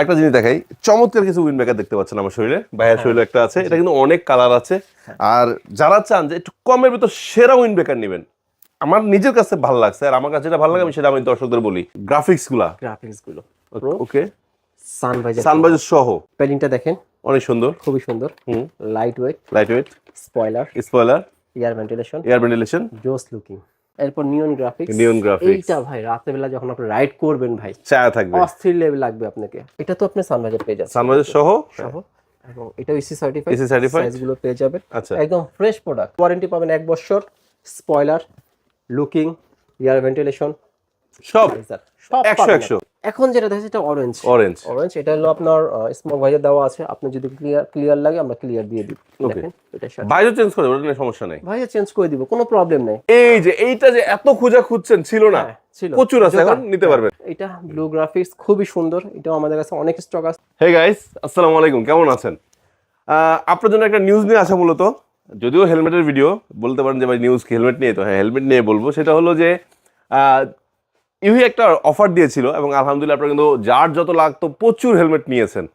একটা জিনিস দেখাই, চমৎকার কিছু উইন্ড ব্রেকার দেখতে পাচ্ছেন আমার শরীরে, ভাইয়ের শরীরে একটা আছে, এটা কিন্তু অনেক কালার আছে। আর যারা চান যে একটু কমের ভিতর সেরা উইন্ড ব্রেকার নেবেন, আমার নিজের কাছে ভালো লাগছে আর আমার কাছে যেটা ভালো লাগে আমি সেটা আমি দর্শকদের বলি। গ্রাফিক্স গুলো ওকে, সানভাইজার সহ প্যাডিংটা দেখেন, অনেক সুন্দর, খুবই সুন্দর, light weight, spoiler, air ventilation, জোস লুকিং। এরপর নিয়ন গ্রাফিক্স। এইটা ভাই রাতের বেলা যখন আপনি রাইড করবেন ভাই ছায়া থাকবে, অস্থির লেভেল লাগবে আপনাকে। এটা তো আপনি সানভাইজার পেয়ে যাচ্ছেন, সানভাইজার সহ এবং এটা ইসি সার্টিফাইড, সাইজগুলো পেয়ে যাবেন। আচ্ছা, একদম ফ্রেশ প্রোডাক্ট, ওয়ারেন্টি পাবেন 1 বছর। স্পয়লার, লুকিং, এয়ার ভেন্টিলেশন সব 100। এখন যেটা দেখছেন এটা অরেঞ্জ, এটা হলো আপনার স্মোক ভাইজার দেওয়া আছে। আপনি যদি ক্লিয়ার লাগে আমরা ক্লিয়ার দিয়ে দিব। দেখেন এটা ভাইজার চেঞ্জ করে ওটা নিয়ে সমস্যা নাই, ভাইজার চেঞ্জ করে দিব, কোনো প্রবলেম নাই। এই যে এইটা যে এত খুঁজছেন ছিল না, প্রচুর আছে, এখন নিতে পারবেন। এটা ব্লু গ্রাফিক্স খুবই সুন্দর, এটাও আমাদের কাছে অনেক স্টক আছে। হে গাইস, আসসালামু আলাইকুম, কেমন আছেন? আপনার জন্য একটা নিউজ নিয়ে আসা, মূলত যদিও হেলমেটের ভিডিও, বলতে পারেন যে ভাই নিউজ কি হেলমেট নিয়ে, তো হ্যাঁ হেলমেট নিয়ে বলবো। সেটা হলো যে ইউহি একটা অফার দিয়েছিল এবং আলহামদুলিল্লাহ আপনারা কিন্তু যার যত লাগতো প্রচুর হেলমেট নিয়েছেন।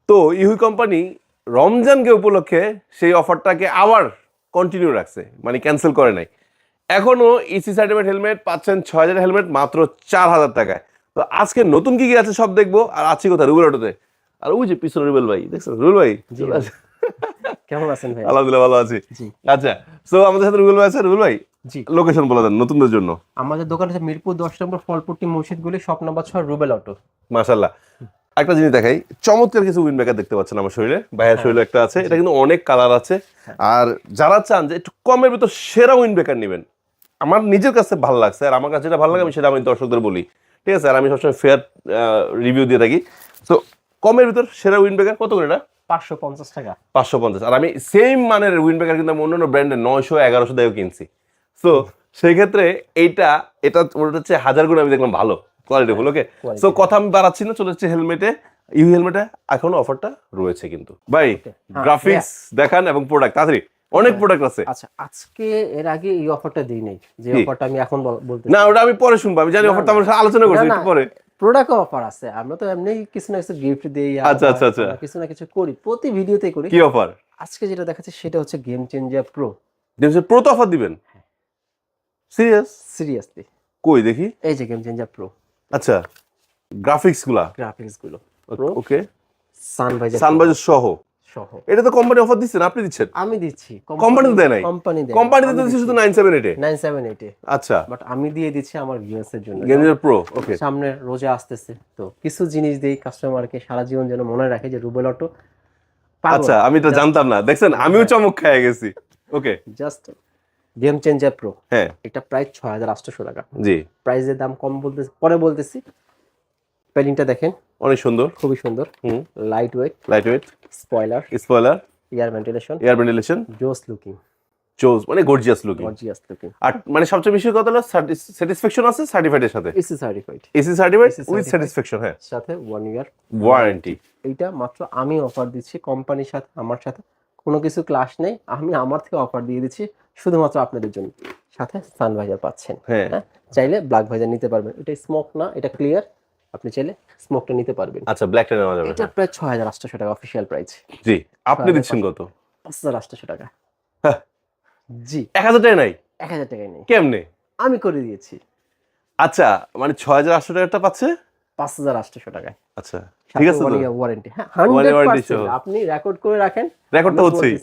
তো ইউহি কোম্পানি রমজানকে উপলক্ষে সেই অফারটাকে আবার কন্টিনিউ রাখছে, মানে ক্যান্সেল করে নাই। এখনও ইসি সার্টিফাইড হেলমেট পাচ্ছেন 6000 হেলমেট মাত্র 4000 টাকায়। তো আজকে নতুন কি কি আছে সব দেখবো। আর আছি কোথায়? রুবেল অটোতে। আর ওই যে পিছনে রুবেল ভাই, দেখছেন রুবেল ভাই? কেমন আছেন ভাই? আলহামদুলিল্লাহ ভালো আছি। আচ্ছা, তো আমাদের সাথে রুবেল ভাই আছে। রুবেল ভাই, জি, লোকেশন বলে দেন নতুনদের জন্য। আমাদের দোকান হচ্ছে মিরপুর 10 নম্বর ফলপট্টি মসজিদগুলি, শপ নাম্বার 6, রুবেল অটো। মাশাআল্লাহ। একটা জিনিস দেখাই, চমৎকার কিছু উইন্ড ব্রেকার দেখতে পাচ্ছেন আমার শরীরে, ভাইয়ের শরীরে একটা আছে, এটা কিন্তু অনেক কালার আছে। আর যারা চান যে একটু কমের ভিতর সেরা উইন্ড ব্রেকার নেবেন, আমার নিজের কাছে ভালো লাগছে আর আমার কাছে যেটা ভালো লাগে আমি সেটা আমি দর্শকদের বলি, ঠিক আছে? আর আমি সবসময় ফেয়ার রিভিউ দিয়ে থাকি। তো কমের ভিতর সেরা উইন্ড ব্রেকার কত করে? এটা 550 টাকা। 550। আর আমি সেম মানের উইন্ড ব্রেকার কিন্তু আমি অন্যান্য ব্র্যান্ডের 900-1100 টাকা কিনছি। তো সেই ক্ষেত্রে এটা ওটা হচ্ছে 1000 গুণ আমি দেখলাম ভালো কোয়ালিটিফুল। ওকে, সো কথা আমি বাড়াচ্ছি না, চলে যাচ্ছে হেলমেটে। ইউহি হেলমেটে এখনো অফারটা রয়েছে কিন্তু। ভাই গ্রাফিক্স দেখান এবং প্রোডাক্ট তাড়াতাড়ি, অনেক প্রোডাক্ট আছে। আচ্ছা, আজকে এর আগে এই অফারটা দিই নাই, যে অফারটা আমি এখন বলতে না, ওটা আমি পরে শুনবো। আমি জানি অফারটা আমরা আলোচনা করছি একটু পরে। প্রোডাক্ট অফার আছে, আমরা তো এমনি কিছু না কিছু গিফট দেই, আচ্ছা আচ্ছা আচ্ছা, কিছু না কিছু করি, প্রতি ভিডিওতে করি। কি অফার? আজকে যেটা দেখাচ্ছি সেটা হচ্ছে গেম চেঞ্জার প্রো। প্রো তো অফার দিবেন? সিরিয়াসলি কই দেখি। এই যে গেম চেঞ্জার প্রো। আচ্ছা, গ্রাফিক্স গুলো ওকে, সানভাইজার সহ। এটা তো কোম্পানি অফার দিচ্ছে না, আপনি দিচ্ছেন? আমি দিচ্ছি, কোম্পানি তো দেয় নাই। কোম্পানি তো দিচ্ছে শুধু 978 এ। আচ্ছা, বাট আমি দিয়ে দিচ্ছি আমার ভিউয়ার্স এর জন্য। গেঞ্জার প্রো ওকে, সামনে রোজা আসতেছে, তো কিছু জিনিস দেই কাস্টমারকে সারা জীবন যেন মনে রাখে যে রুবেল অটো। আচ্ছা, আমি তো জানতাম না, দেখছেন আমিও চমক খেয়ে গেছি। ওকে, জাস্ট গেম চেঞ্জার প্রো। হ্যাঁ, এটা প্রাইস 6800 টাকা। জি, প্রাইসের দাম কম পরে বলতেছি। প্যাডিংটা দেখেন, অনেক সুন্দর, খুবই সুন্দর, light weight, spoiler, air ventilation, জোস লুকিং, মানে গর্জিয়াস লুকিং। আর মানে সবচেয়ে বেশি কথা হলো স্যাটিসফ্যাকশন আছে সার্টিফাইড এর সাথে। এসি সার্টিফাইড উইথ স্যাটিসফ্যাকশন, হ্যাঁ, সাথে 1 ইয়ার ওয়ারেন্টি। এইটা মাত্র আমি অফার দিচ্ছি কোম্পানির সাথে, আমার সাথে কোনো কিছু ক্লাস নেই, আমি আমার থেকে অফার দিয়ে দিচ্ছি শুধুমাত্র আপনাদের জন্য। সাথে সানভাইজার পাচ্ছেন, হ্যাঁ, চাইলে ব্ল্যাক ভাইজার নিতে পারবেন। এটা স্মোক না, এটা ক্লিয়ার, আপনি চাইলে স্মোকটা নিতে পারবেন। আচ্ছা, ব্ল্যাকটা নেওয়া যাবে। এটা প্রায় 6800 টাকা অফিশিয়াল প্রাইস। জি, আপনি দিচ্ছেন কত? 5800 টাকা। জি, 1000 টাকা নাই? 1000 টাকায় নেই, কেমনে? আমি করে দিয়েছি। আচ্ছা, মানে 6800 টাকাটা পাচ্ছে 5800 টাকায়। আচ্ছা, ঠিক আছে, তো ওয়ারেন্টি, হ্যাঁ 100%। আপনি রেকর্ড করে রাখেন, রেকর্ডটা হচ্ছেই।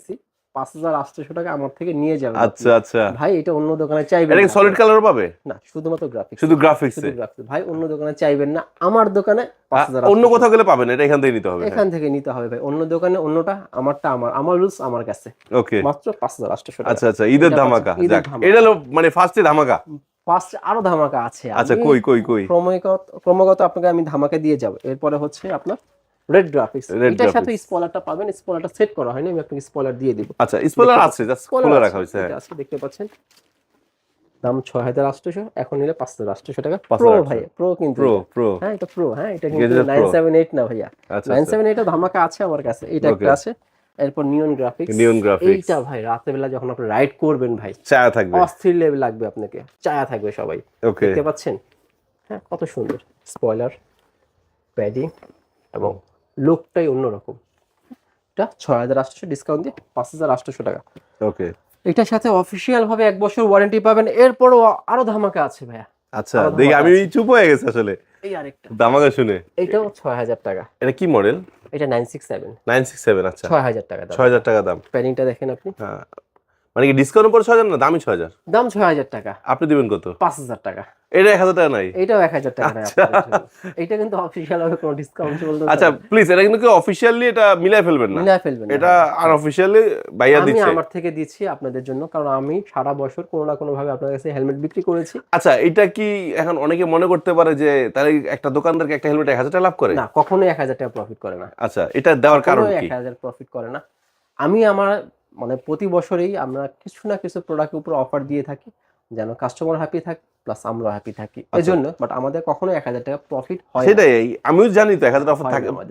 5800 টাকা আমার থেকে নিয়ে যাবেন। আচ্ছা আচ্ছা ভাই, এটা অন্য দোকানে চাইবেন না। এটা সলিড কালারও পাবে না, শুধুমাত্র গ্রাফিক্স, শুধু গ্রাফিক্স। ভাই অন্য দোকানে চাইবেন না, আমার দোকানে 5800। অন্য কোথাও গেলে পাবেন, এটা এখান থেকে নিতে হবে। এখান থেকে নিতে হবে ভাই, অন্য দোকানে অন্যটা, আমারটা আমার রুলস আমার কাছে। ওকে, মাত্র 5800 টাকা। আচ্ছা আচ্ছা, ঈদের ধামাকা। যাক, এটা হলো মানে ফার্স্টে ধামাকা। ফার্স্ট আরো ধামাকা আছে। আচ্ছা, কই ক্রমাগত আপনাকে আমি ধামাকা দিয়ে যাব। এরপরে হচ্ছে আপনার রেড গ্রাফিক্স, এটার সাথে স্পয়লারটা পাবেন। স্পয়লারটা সেট করা হয়নি, আমি আপনাকে স্পয়লার দিয়ে দিব। আচ্ছা, স্পয়লার আছে, জাস্ট খুলে রাখা হয়েছে। হ্যাঁ, আজকে দেখতে পাচ্ছেন দাম 6800, এখন নিলে 5800 টাকা। প্রো ভাই, প্রো কিন্তু প্রো, হ্যাঁ এটা প্রো, হ্যাঁ এটা কিন্তু 978 না ভাইয়া, 978 ধামাকা আছে আমার কাছে, এটা একটা আছে। এরপর নিয়ন গ্রাফিক্স। এইটা ভাই রাতের বেলা যখন আপনি রাইড করবেন ভাই ছায়া থাকবে, অস্থির লেভেল লাগবে আপনাকে, ছায়া থাকবে সবাই। দেখতে পাচ্ছেন, হ্যাঁ কত সুন্দর। স্পয়লার, প্যাডিং, এবং লুকটাই অন্যরকম। এটা 6,800 ডিসকাউন্ট দিয়ে 5,800 টাকা। ওকে, এটার সাথে অফিসিয়াল ভাবে 1 বছর ওয়ারেন্টি পাবেন। এরপরও আরো ধামাকা আছে ভাইয়া। আচ্ছা দেখি, আমি চুপ হয়ে গেছি আসলে এই আরেকটা ধামাকা শুনে। এটাও 6,000 টাকা। এটা কি মডেল? এটা 967। 967, আচ্ছা 6,000 টাকা দাম। 6,000 টাকা দাম। প্যানিংটা দেখেন আপনি। হ্যাঁ, মানে কি ডিসকাউন্ট পরে 6,000 না দামই 6,000? দাম 6,000 টাকা। আপনি দিবেন কত? 5,000 টাকা। এটা 1,000 টাকা নাই? এটাও 1,000 টাকা নাই আপনাদের জন্য। এটা কিন্তু অফিসিয়াল ভাবে কোনো ডিসকাউন্ট চলবে না। আচ্ছা প্লিজ, এটা কিন্তু অফিশিয়ালি এটা মিলাই ফেলবেন না। মিলাই ফেলবেন না। এটা আনঅফিশিয়ালি ভাইয়া আমি দিচ্ছে। আমার থেকে দিচ্ছি আপনাদের জন্য, কারণ আমি সারা বছর কোনো না কোনো ভাবে আপনাদের কাছে হেলমেট বিক্রি করেছি। আচ্ছা, এটা কি এখন অনেকে মনে করতে পারে যে তাহলে একটা দোকানদারকে একটা হেলমেট 1,000 টাকা লাভ করে? না, কখনোই 1,000 টাকা প্রফিট করে না। আচ্ছা, এটা দেওয়ার কারণ কি? 1,000 প্রফিট করে না। আমি আমার মানে প্রতি বছরেই আমরা কিছু না কিছু প্রোডাক্টের উপর অফার দিয়ে থাকি, যেন কাস্টমার হ্যাপি থাকে প্লাস আমরাও হ্যাপি থাকি। এজন্য বাট আমাদের কখনো 1,000 টাকা প্রফিট হয় না। সেটাই, আমিও জানি তো 1,000 টাকা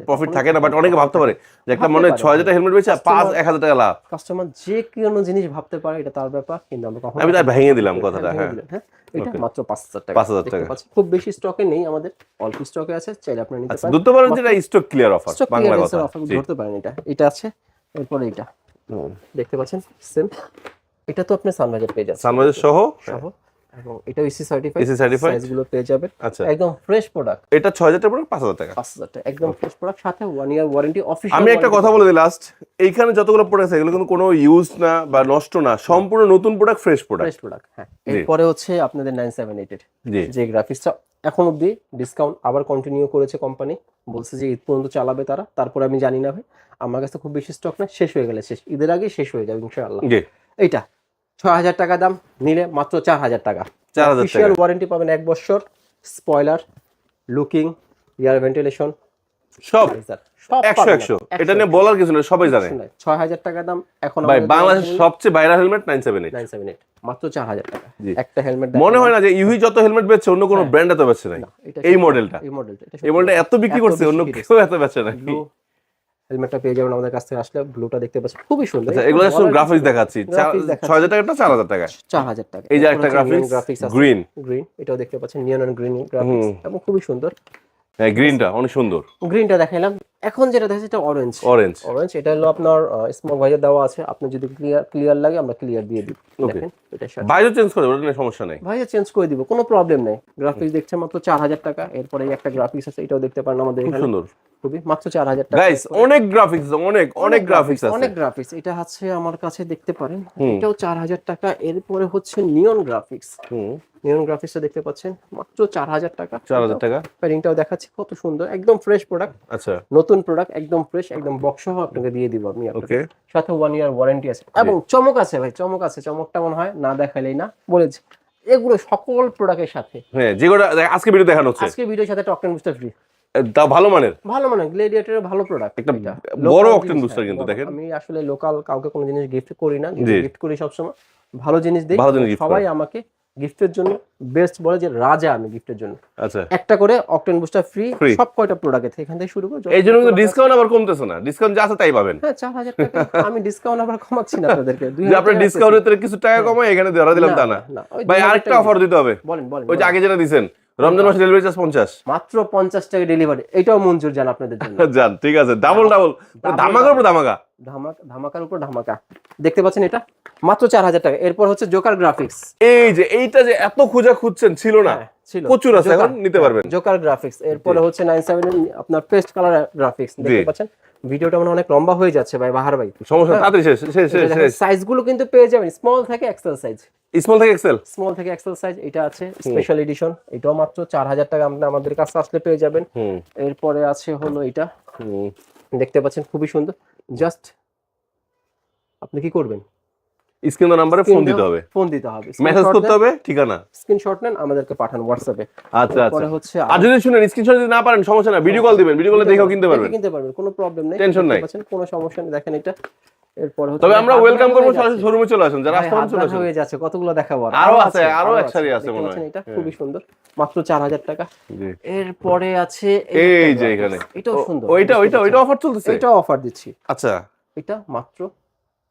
প্রফিট থাকে না, বাট অনেকে ভাবতে পারে যে একটা মনে 6,000 টাকা হেলমেট বেচে 1,000 টাকা লাভ। কাস্টমার যে কোনো জিনিস ভাবতে পারে, এটা তার ব্যাপার, কিন্তু আমরা কখনো আমি তাই ভেঙে দিলাম কথাটা। হ্যাঁ, এটা মাত্র 5,000 টাকা। 5,000 টাকা। খুব বেশি স্টকে নেই আমাদের, অল্প স্টকে আছে, চাইলে আপনি নিতে আচ্ছা, পারেন। ধরতে পারেন যে এটা stock clear offer, stock Bangla ক্লিয়ারেন্সের কথা। অফার ধরতে পারেন। এটা আছে, এরপর এটা দেখতে পাচ্ছেন সেম। এটা তো আপনি সানরাইজার পেয়ে যাচ্ছেন, সানরাইজার সহ এবং এটা ইসি সার্টিফাইড। ইসি সার্টিফাইড সাইজগুলো পেয়ে যাবেন। আচ্ছা, একদম ফ্রেশ প্রোডাক্ট। এটা 6,000 টাকা পড়ে 5,000 টাকা। 5,000 টাকা একদম ফ্রেশ প্রোডাক্ট, সাথে 1 ইয়ার ওয়ারেন্টি অফিশিয়াল। আমি একটা কথা বলে দিই লাস্ট, এইখানে যতগুলো প্রোডাক্ট আছে এগুলো কিন্তু কোনো ইউজ না বা নষ্ট না, সম্পূর্ণ নতুন product, fresh product. Fresh product. হ্যাঁ, এরপরে হচ্ছে আপনাদের 978 এর জি, যে গ্রাফিক্সটা এখন অবধি ডিসকাউন্ট আবার কন্টিনিউ করেছে কোম্পানি, বলছে যে ঈদ পর্যন্ত চালাবে তারা। তারপরে আমি জানি না ভাই, আমার কাছে খুব বেশি স্টক না, শেষ হয়ে গেলে শেষ, ঈদের আগে শেষ হয়ে যাবে ইনশাআল্লাহ। জি, এইটা 6,000 টাকা দাম, নিলে মাত্র 4,000 টাকা। 4,000 টাকা। অফিশিয়াল ওয়ারেন্টি পাবেন 1 বছর, স্পয়লার, লুকিং, এয়ার ভেন্টিলেশন, সব সব 100 এটা নিয়ে বলার কিছু নেই, সবাই জানে। 6,000 টাকা দাম। এখন ভাই বাংলাদেশের সবচেয়ে ভাইরাল হেলমেট 978। 978 মাত্র 4,000 টাকা। একটা হেলমেট মনে হয় না যে ইউহি যত হেলমেট বেচছে অন্য কোনো ব্র্যান্ড এত বেচছে না। এই মডেলটা এত বিক্রি করছে, অন্য কেউ এত বেচে না। হেলমেটটা পেয়ে যাবেন আমাদের কাছ থেকে আসলে। ব্লুটা দেখতে পাচ্ছেন, খুবই সুন্দর। আচ্ছা, এগুলো সব গ্রাফিক্স দেখাচ্ছি। 6,000 টাকাটা 4,000 টাকা। 4,000 টাকা। এই যে একটা গ্রাফিক্স গ্রিন, এটাও দেখতে পাচ্ছেন, নিয়ন অ্যান্ড গ্রিন গ্রাফিক্স, এবং খুবই সুন্দর। হ্যাঁ, গ্রিনটা অনেক সুন্দর। গ্রিনটা দেখাইলাম। এখন যেটা দেখাচ্ছি এটা অরেঞ্জ। এটা হলো আপনার স্মোক ভাইজার দেওয়া আছে, আপনি যদি ক্লিয়ার লাগে আমরা ক্লিয়ার দিয়ে দিই। দেখেন এটা ভাইজার চেঞ্জ করে ওটা নিয়ে সমস্যা নেই, ভাইজার চেঞ্জ করে দিব, কোনো প্রবলেম নেই। গ্রাফিক্স দেখছেন মাত্র 4,000 টাকা। এরপরে একটা গ্রাফিক্স আছে, এটাও দেখতে পারেন আমাদের এখানে, সুন্দর, খুবই মাত্র 4,000 টাকা। গাইস অনেক গ্রাফিক্স, অনেক গ্রাফিক্স আছে, অনেক গ্রাফিক্স। এটা আছে আমার কাছে, দেখতে পারেন, এটাও 4,000 টাকা। এরপরে হচ্ছে নিয়ন গ্রাফিক্স। নিয়ন গ্রাফিক্সটা দেখতে পাচ্ছেন মাত্র 4,000 টাকা। 4,000 টাকা। প্যাডিংটাও দেখাচ্ছি, কত সুন্দর, একদম ফ্রেশ প্রোডাক্ট। আচ্ছা, নতুন প্রোডাক্ট, একদম ফ্রেশ, একদম বক্স সহ আপনাকে দিয়ে দিব আমি। ওকে, সাথে 1 ইয়ার ওয়ারেন্টি আছে, এবং চমক আছে ভাই, চমক আছে। চমকটা মনে হয় না দেখাইলেই না, বলেছি। এগুলো সকল প্রোডাক্টের সাথে, হ্যাঁ, যেগুলো আজকে ভিডিও দেখানো হচ্ছে, আজকে ভিডিওর সাথে অকটেন বুস্টার ফ্রি। তা ভালো মানের, গ্লেডিয়েটরের ভালো প্রোডাক্ট, একটা বড় অকটেন বুস্টার কিন্তু দেখেন। আমি আসলে লোকাল কাউকে কোনো জিনিস গিফট করি না, গিফট করি সবসময় ভালো জিনিস দিই। সবাই আমাকে গিফটের জন্য বেস্ট বলে যে রাজা আমি গিফটের জন্য। আচ্ছা, একটা করে অকটেন বুস্টার ফ্রি সব কয়টা প্রোডাক্ট থেকে, এখান থেকে শুরু করে। এই জন্য কিন্তু ডিসকাউন্ট আবার কমতেছে না, ডিসকাউন্ট যা আছে তাই পাবেন। হ্যাঁ, 4,000 টাকা আমি ডিসকাউন্ট আবার কমাচ্ছি না আপনাদেরকে। যে আপনি ডিসকাউন্টের ভিতরে কিছু টাকা কমায় এখানে ধরা দিলাম তা না ভাই, আরেকটা অফার দিতে হবে। বলেন। ওই যে আগে যেটা দিবেন, রমজান মাসে ডেলিভারি চার্জ 50, মাত্র 50 টাকা ডেলিভারি, এটাও মঞ্জুর জান আপনাদের জন্য। জান, ঠিক আছে, ডাবল ধামাকার উপর ধামাকা, ধামাকার উপর ধামাকা। দেখতে পাচ্ছেন এটা মাত্র 4,000 টাকা। এরপর হচ্ছে জোকার গ্রাফিক্স। এই যে এইটা যে এত খুঁজছেন ছিল না, প্রচুর আছে, এখন নিতে পারবেন। Joker graphics. এরপরে হচ্ছে 97 আপনার পেস্ট কালার গ্রাফিক্স। দেখতে পাচ্ছেন, ভিডিওটা মানে অনেক লম্বা হয়ে যাচ্ছে ভাই, বাহার ভাই, সমস্যা তাড়াতাড়ি শেষ। সাইজগুলো কিন্তু পেয়ে যাবেন স্মল থেকে এক্সেল সাইজ। স্মল থেকে এক্সেল সাইজ এটা আছে, স্পেশাল এডিশন। এটাও মাত্র 4,000 টাকা আপনি আমাদের কাছে আসলে পেয়ে যাবেন। এরপরে আছে হলো এটা, দেখতে পাচ্ছেন, খুবই সুন্দর। জাস্ট আপনি কি করবেন, স্ক্রিন নাম্বারে ফোন দিতে হবে, মেসেজ করতে হবে, ঠিকানা স্ক্রিনশট নেন, আমাদেরকে পাঠান হোয়াটসঅ্যাপে। আচ্ছা, পরে হচ্ছে আর যদি শুনেন স্ক্রিনশট দিতে না পারেন সমস্যা না, ভিডিও কল দিবেন, ভিডিও কলে দেখেও কিনতে পারবেন, কোনো প্রবলেম নেই, টেনশন নাই, কোনো সমস্যা নেই। দেখেন এটা। এরপর হচ্ছে তবে আমরা ওয়েলকাম করব, সরাসরি শোরুমে চলে আসুন, যারা আসতে চলে আসুন। হয়ে যাচ্ছে, কতগুলো দেখাবো, আরো এক সারি আছে মনে হয়। এটা খুবই সুন্দর, মাত্র 4,000 টাকা। এরপরে আছে এই যে এখানে, এটাও সুন্দর, ওইটা অফার চলতেছে, এটা অফার দিচ্ছি। আচ্ছা, এটা মাত্র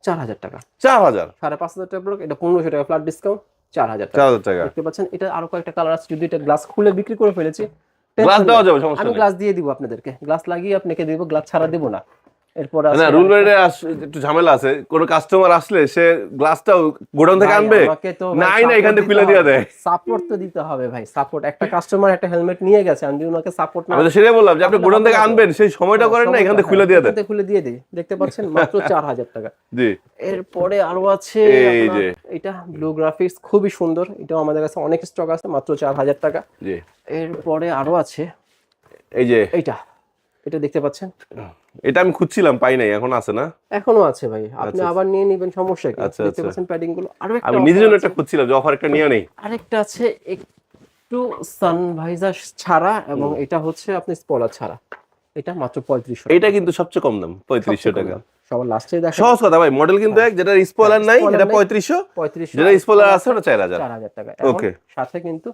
4,000 টাকা। 4,000, 5,500 টাকা ব্লক, এটা 1,500 টাকা ফ্ল্যাট ডিসকাউন্ট, 4,000 টাকা। দেখতে পাচ্ছেন, এটা আরো কয়েকটা কালার আছে, যদি এটা গ্লাস খুলে বিক্রি করে ফেলেছি গ্লাস দেওয়া যাবে, সমস্যা আমি নেই। গ্লাস দিয়ে দিব আপনাদেরকে, গ্লাস লাগিয়ে আপনাকে দিব, গ্লাস ছাড়া দিব না। এরপর আছে না রুল বাইরে একটু ঝামেলা আছে, কোন কাস্টমার আসলে সে গ্লাসটাও গোডাউন থেকে আনবে, নাই না এখান থেকে খুলে দিয়ে দেয়। সাপোর্ট তো দিতে হবে ভাই, সাপোর্ট। একটা কাস্টমার একটা হেলমেট নিয়ে গেছে, আমি যদি ওনাকে সাপোর্ট না, আমি তো সেটাই বললাম যে আপনি গোডাউন থেকে আনবেন, সেই সময়টা করেন না, এখান থেকে খুলে দিয়ে দেন। এখান থেকে খুলে দিয়ে দিই, দেখতে পাচ্ছেন মাত্র 4000 টাকা। জি এরপরে আরো আছে এই আপনার যে। এটা ব্লু গ্রাফিক্স, খুবই সুন্দর, এটাও আমাদের কাছে অনেক স্টক আছে, মাত্র 4000 টাকা। জি এরপরে আরো আছে এই যে এইটা, এটা দেখতে পাচ্ছেন, এটা আমি খুঁজছিলাম পাই নাই, এখন আছে না? এখনো আছে ভাই, আপনি আবার নিয়ে নেবেন, সমস্যা কি? আচ্ছা, দেখতে আচ্ছা। পাচ্ছেন প্যাডিং গুলো। আরো একটা আমি নিজের offer জন্য আছে। একটা খুঁজছিলাম যে অফার একটা নিয়ে নেই। আরেকটা আছে একটু সানভাইজার ছাড়া, এবং এটা হচ্ছে আপনি স্পলার ছাড়া, এটা মাত্র 3500 এটা কিন্তু সবচেয়ে কম দাম, 3500 টাকা। সবার লাস্টে দেখেন, সহজ কথা ভাই, মডেল কিন্তু এক, যেটা স্পয়লার নাই spoiler এটা নাই, 3500, 3500, যেটা স্পয়লার আছে ওটা 4000। 4000 টাকা। এখন ওকে। সাথে কিন্তু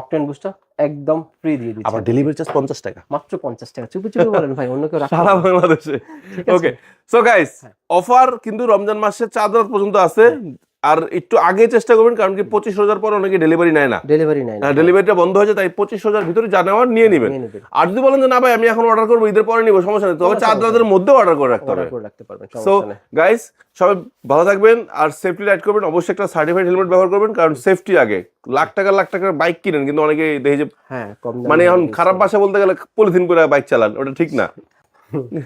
অকটেন বুস্টার একদম ফ্রি দিয়ে দিচ্ছি, আবার ডেলিভারি চার্জ 50 টাকা মাত্র 50 টাকা। চুপি চুপি বলেন ভাই, অন্য কেউ রাখতে সারা পারবে না। বাংলাদেশে। ঠিক আছে? ওকে সো গাইস, অফার কিন্তু রমজান মাসের 4 রাত পর্যন্ত আছে, আর একটু আগে চেষ্টা করবেন, কারণ কি 25,000 পর অনেকে ডেলিভারি নেয় না, ডেলিভারি নাই না, ডেলিভারিটা বন্ধ হয়েছে, তাই 25,000 ভিতরে যা নেওয়ার নিয়ে নেবেন। নিয়ে নেবেন। আর যদি বলেন যে না ভাই আমি এখন অর্ডার করবো, ঈদের পরে নিবো, সমস্যা নেই, তবে 4 রাতের মধ্যে অর্ডার করে রাখতে হবে। অর্ডার করে রাখতে পারবেন, সো সমস্যা নেই। গাইস, সবাই ভালো থাকবেন আর সেফটি রাইড করবেন, অবশ্যই একটা সার্টিফাইড হেলমেট ব্যবহার করবেন, কারণ সেফটি আগে। লাখ টাকার বাইক কিনেন, কিন্তু অনেকে দেখি যে হ্যাঁ, কম দামে মানে এখন helmet খারাপ use ভাষা বলতে গেলে পলিথিন করে বাইক চালান, ওটা ঠিক না।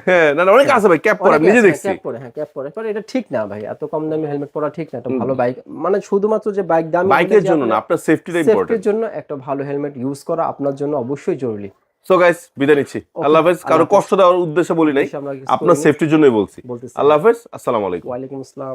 হ্যাঁ না না, অনেক আছে ভাই ক্যাপ পরা, অনেকে নিজে আছে, দেখছি। ক্যাপ পরে, হ্যাঁ ক্যাপ পরে, পরে এটা ঠিক না ভাই, এত কম দামি হেলমেট পরা ঠিক না। একটা ভালো বাইক মানে শুধুমাত্র যে বাইক দামি, বাইকের জন্য না, আপনার সেফটিটা ইম্পর্টেন্ট। সেফটির জন্য একটা ভালো হেলমেট ইউজ করা আপনার জন্য অবশ্যই জরুরি। সো গাইস, বিদায় নিচ্ছি, আল্লাহ হাফেজ। কারো কষ্ট দেওয়ার উদ্দেশ্যে বলি নাই, আমরা কিছু আপনার করিনি, সেফটির জন্যই বলছি। বলতেছি। আল্লাহ হাফেজ, আসসালামু আলাইকুম। ওয়ালাইকুম আসসালাম।